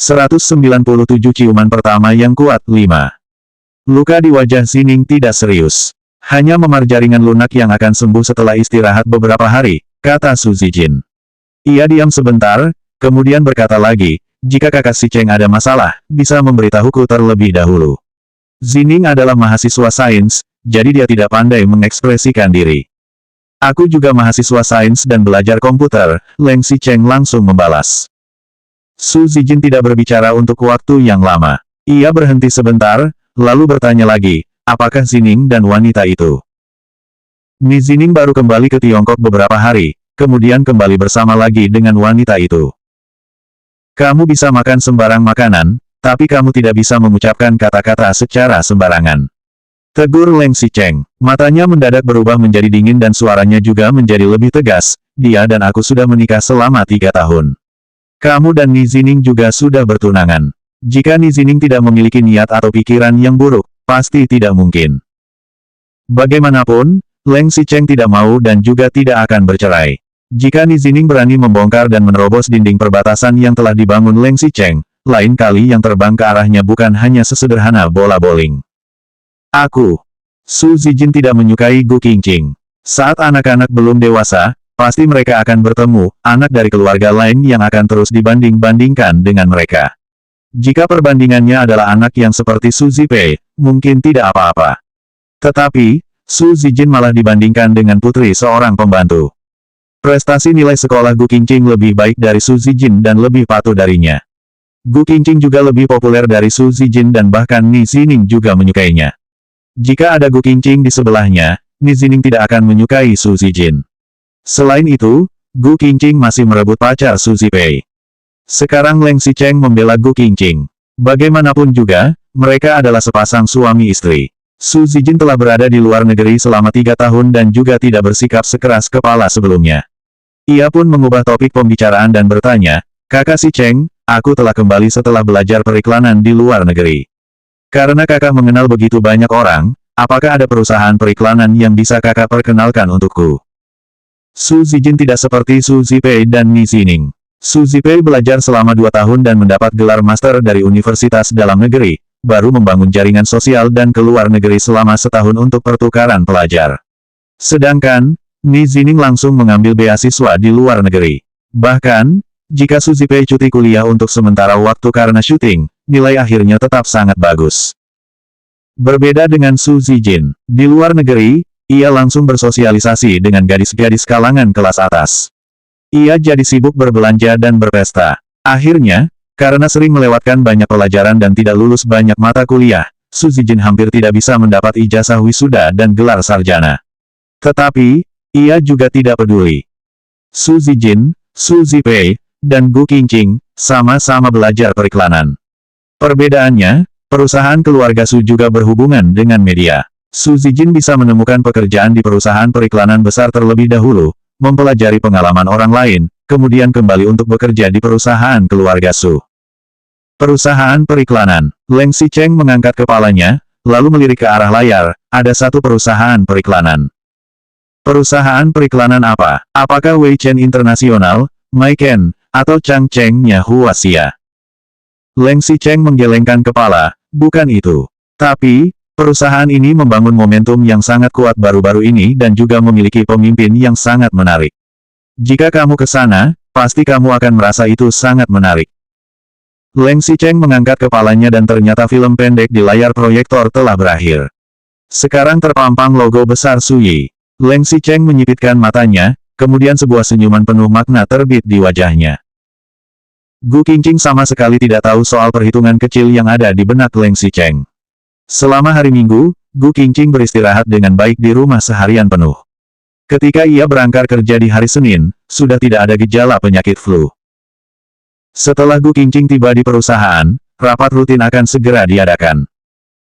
197 ciuman pertama yang kuat 5. Luka di wajah Zining tidak serius. Hanya memar jaringan lunak yang akan sembuh setelah istirahat beberapa hari, kata Su Zijin. Ia diam sebentar, kemudian berkata lagi, jika kakak si Cheng ada masalah, bisa memberitahuku terlebih dahulu. Zining adalah mahasiswa sains, jadi dia tidak pandai mengekspresikan diri. Aku juga mahasiswa sains dan belajar komputer, Leng Si Cheng langsung membalas. Su Zijin tidak berbicara untuk waktu yang lama. Ia berhenti sebentar, lalu bertanya lagi, apakah Zining dan wanita itu? Ni Zining baru kembali ke Tiongkok beberapa hari, kemudian kembali bersama lagi dengan wanita itu. Kamu bisa makan sembarang makanan, tapi kamu tidak bisa mengucapkan kata-kata secara sembarangan. Tegur Leng Si Cheng. Matanya mendadak berubah menjadi dingin dan suaranya juga menjadi lebih tegas. Dia dan aku sudah menikah selama 3 tahun. Kamu dan Ni Zining juga sudah bertunangan. Jika Ni Zining tidak memiliki niat atau pikiran yang buruk, pasti tidak mungkin. Bagaimanapun, Leng Si Cheng tidak mau dan juga tidak akan bercerai. Jika Ni Zining berani membongkar dan menerobos dinding perbatasan yang telah dibangun Leng Si Cheng, lain kali yang terbang ke arahnya bukan hanya sesederhana bola bowling. Su Zijin tidak menyukai Gu Qingqing. Saat anak-anak belum dewasa, pasti mereka akan bertemu, anak dari keluarga lain yang akan terus dibanding-bandingkan dengan mereka. Jika perbandingannya adalah anak yang seperti Su Zipei, mungkin tidak apa-apa. Tetapi, Su Zijin malah dibandingkan dengan putri seorang pembantu. Prestasi nilai sekolah Gu Qingqing lebih baik dari Su Zijin dan lebih patuh darinya. Gu Qingqing juga lebih populer dari Su Zijin dan bahkan Ni Zining juga menyukainya. Jika ada Gu Qingqing di sebelahnya, Ni Zining tidak akan menyukai Su Zijin. Selain itu, Gu Qingqing masih merebut pacar Su Zipei. Sekarang Leng Si Cheng membela Gu Qingqing. Bagaimanapun juga, mereka adalah sepasang suami istri. Su Zijin telah berada di luar negeri selama 3 tahun dan juga tidak bersikap sekeras kepala sebelumnya. Ia pun mengubah topik pembicaraan dan bertanya, kakak si Cheng, aku telah kembali setelah belajar periklanan di luar negeri. Karena kakak mengenal begitu banyak orang, apakah ada perusahaan periklanan yang bisa kakak perkenalkan untukku? Su Zijin tidak seperti Su Zipei dan Ni Zining. Su Zipei belajar selama 2 tahun dan mendapat gelar master dari universitas dalam negeri, baru membangun jaringan sosial dan ke luar negeri selama setahun untuk pertukaran pelajar. Sedangkan, Ni Zining langsung mengambil beasiswa di luar negeri. Bahkan, jika Su Zipei cuti kuliah untuk sementara waktu karena syuting, nilai akhirnya tetap sangat bagus. Berbeda dengan Su Zijin, di luar negeri, ia langsung bersosialisasi dengan gadis-gadis kalangan kelas atas. Ia jadi sibuk berbelanja dan berpesta. Akhirnya, karena sering melewatkan banyak pelajaran dan tidak lulus banyak mata kuliah, Su Zijin hampir tidak bisa mendapat ijazah wisuda dan gelar sarjana. Tetapi, ia juga tidak peduli. Su Zijin, Su Zipei, dan Gu Qingqing sama-sama belajar periklanan. Perbedaannya, perusahaan keluarga Su juga berhubungan dengan media. Su Zijin bisa menemukan pekerjaan di perusahaan periklanan besar terlebih dahulu, mempelajari pengalaman orang lain, kemudian kembali untuk bekerja di perusahaan keluarga Su. Perusahaan periklanan. Leng Si Cheng mengangkat kepalanya, lalu melirik ke arah layar, ada satu perusahaan periklanan. Perusahaan periklanan apa? Apakah Wei Chen Internasional, Maiken, atau Chang Cheng-nya Huaxia? Leng Si Cheng menggelengkan kepala, bukan itu. Tapi, perusahaan ini membangun momentum yang sangat kuat baru-baru ini dan juga memiliki pemimpin yang sangat menarik. Jika kamu ke sana, pasti kamu akan merasa itu sangat menarik. Leng Si Cheng mengangkat kepalanya dan ternyata film pendek di layar proyektor telah berakhir. Sekarang terpampang logo besar Suyi. Leng Si Cheng menyipitkan matanya, kemudian sebuah senyuman penuh makna terbit di wajahnya. Gu Qingqing sama sekali tidak tahu soal perhitungan kecil yang ada di benak Leng Si Cheng. Selama hari Minggu, Gu Qingqing beristirahat dengan baik di rumah seharian penuh. Ketika ia berangkat kerja di hari Senin, sudah tidak ada gejala penyakit flu. Setelah Gu Qingqing tiba di perusahaan, rapat rutin akan segera diadakan.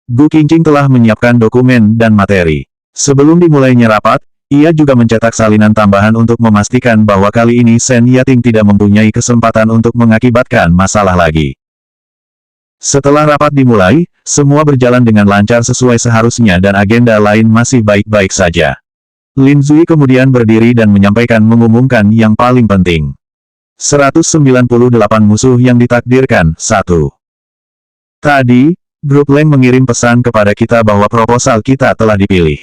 Gu Qingqing telah menyiapkan dokumen dan materi. Sebelum dimulainya rapat, ia juga mencetak salinan tambahan untuk memastikan bahwa kali ini Shen Yating tidak mempunyai kesempatan untuk mengakibatkan masalah lagi. Setelah rapat dimulai, semua berjalan dengan lancar sesuai seharusnya dan agenda lain masih baik-baik saja. Lin Zui kemudian berdiri dan mengumumkan yang paling penting. 198 musuh yang ditakdirkan, 1. Tadi, grup Leng mengirim pesan kepada kita bahwa proposal kita telah dipilih.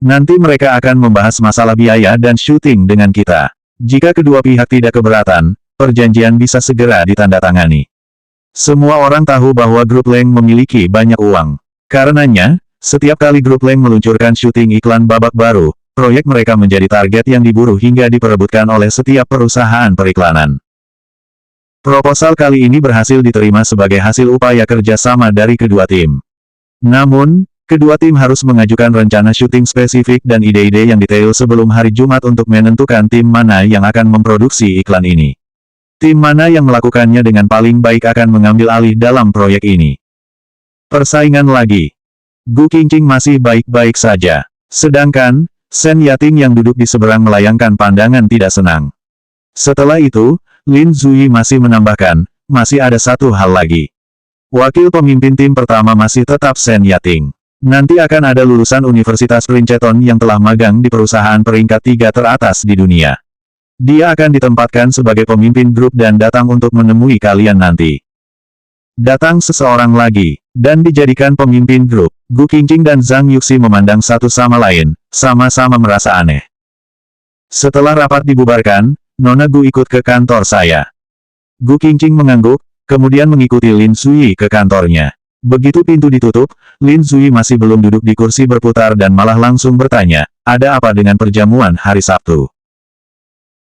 Nanti mereka akan membahas masalah biaya dan syuting dengan kita. Jika kedua pihak tidak keberatan, perjanjian bisa segera ditandatangani. Semua orang tahu bahwa grup Leng memiliki banyak uang. Karenanya, setiap kali grup Leng meluncurkan syuting iklan babak baru, proyek mereka menjadi target yang diburu hingga diperebutkan oleh setiap perusahaan periklanan. Proposal kali ini berhasil diterima sebagai hasil upaya kerjasama dari kedua tim. Namun, kedua tim harus mengajukan rencana syuting spesifik dan ide-ide yang detail sebelum hari Jumat untuk menentukan tim mana yang akan memproduksi iklan ini. Tim mana yang melakukannya dengan paling baik akan mengambil alih dalam proyek ini. Persaingan lagi. Gu Qingqing masih baik-baik saja. Sedangkan, Shen Yating yang duduk di seberang melayangkan pandangan tidak senang. Setelah itu, Lin Zui masih menambahkan, masih ada satu hal lagi. Wakil pemimpin tim pertama masih tetap Shen Yating. Nanti akan ada lulusan Universitas Princeton yang telah magang di perusahaan peringkat 3 teratas di dunia. Dia akan ditempatkan sebagai pemimpin grup dan datang untuk menemui kalian nanti. Datang seseorang lagi, dan dijadikan pemimpin grup. Gu Qingqing dan Zhang Yuxi memandang satu sama lain, sama-sama merasa aneh. Setelah rapat dibubarkan, Nona Gu ikut ke kantor saya. Gu Qingqing mengangguk, kemudian mengikuti Lin Zui ke kantornya. Begitu pintu ditutup, Lin Zui masih belum duduk di kursi berputar dan malah langsung bertanya, ada apa dengan perjamuan hari Sabtu?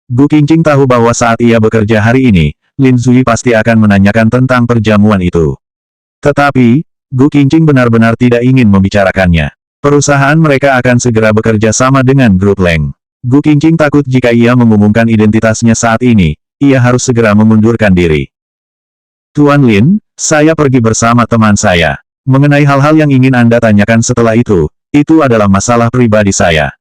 Gu Qingqing tahu bahwa saat ia bekerja hari ini, Lin Zui pasti akan menanyakan tentang perjamuan itu. Tetapi, Gu Qingqing benar-benar tidak ingin membicarakannya. Perusahaan mereka akan segera bekerja sama dengan grup Leng. Gu Qingqing takut jika ia mengumumkan identitasnya saat ini, ia harus segera mengundurkan diri. Tuan Lin, saya pergi bersama teman saya. Mengenai hal-hal yang ingin Anda tanyakan setelah itu adalah masalah pribadi saya.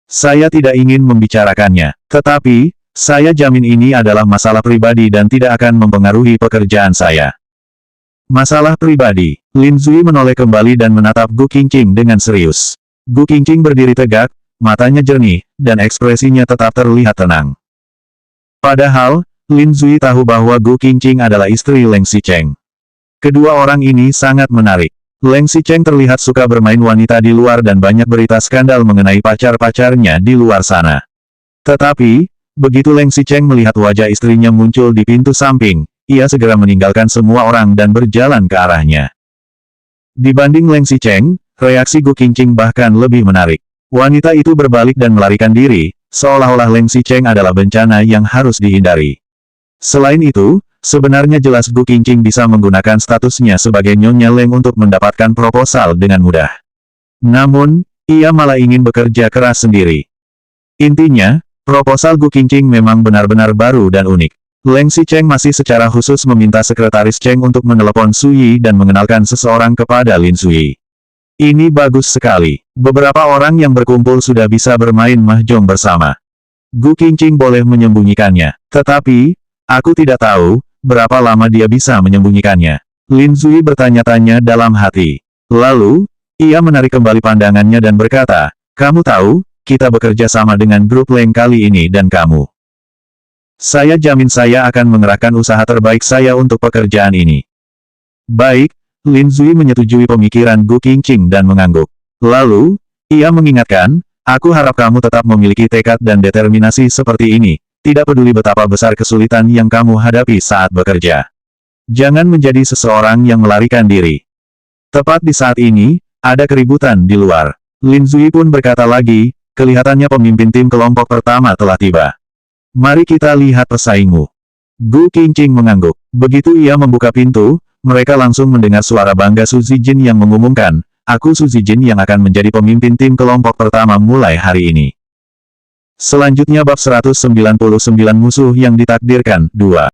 Saya tidak ingin membicarakannya, tetapi, saya jamin ini adalah masalah pribadi dan tidak akan mempengaruhi pekerjaan saya. Masalah pribadi. Lin Zui menoleh kembali dan menatap Gu Qingqing dengan serius. Gu Qingqing berdiri tegak, matanya jernih, dan ekspresinya tetap terlihat tenang. Padahal, Lin Zui tahu bahwa Gu Qingqing adalah istri Leng Xicheng. Kedua orang ini sangat menarik. Leng Xicheng terlihat suka bermain wanita di luar dan banyak berita skandal mengenai pacar-pacarnya di luar sana. Tetapi, begitu Leng Xicheng melihat wajah istrinya muncul di pintu samping, ia segera meninggalkan semua orang dan berjalan ke arahnya. Dibanding Leng Xicheng, reaksi Gu Qingqing bahkan lebih menarik. Wanita itu berbalik dan melarikan diri, seolah-olah Leng Xicheng adalah bencana yang harus dihindari. Selain itu, sebenarnya jelas Gu Qingqing bisa menggunakan statusnya sebagai Nyonya Leng untuk mendapatkan proposal dengan mudah. Namun, ia malah ingin bekerja keras sendiri. Intinya, proposal Gu Qingqing memang benar-benar baru dan unik. Leng Xicheng masih secara khusus meminta sekretaris Cheng untuk menelepon Su Yi dan mengenalkan seseorang kepada Lin Zui. Ini bagus sekali. Beberapa orang yang berkumpul sudah bisa bermain mahjong bersama. Gu Qingqing boleh menyembunyikannya. Tetapi, aku tidak tahu, berapa lama dia bisa menyembunyikannya. Lin Zui bertanya-tanya dalam hati. Lalu, ia menarik kembali pandangannya dan berkata, kamu tahu, kita bekerja sama dengan grup Leng kali ini dan kamu. Saya jamin saya akan mengerahkan usaha terbaik saya untuk pekerjaan ini. Baik. Lin Zui menyetujui pemikiran Gu Qingqing dan mengangguk. Lalu, ia mengingatkan, aku harap kamu tetap memiliki tekad dan determinasi seperti ini, tidak peduli betapa besar kesulitan yang kamu hadapi saat bekerja. Jangan menjadi seseorang yang melarikan diri. Tepat di saat ini, ada keributan di luar. Lin Zui pun berkata lagi, kelihatannya pemimpin tim kelompok pertama telah tiba. Mari kita lihat pesaingmu. Gu Qingqing mengangguk. Begitu ia membuka pintu, mereka langsung mendengar suara bangga Su Zijin yang mengumumkan, aku Su Zijin yang akan menjadi pemimpin tim kelompok pertama mulai hari ini. Selanjutnya bab 199 musuh yang ditakdirkan, 2.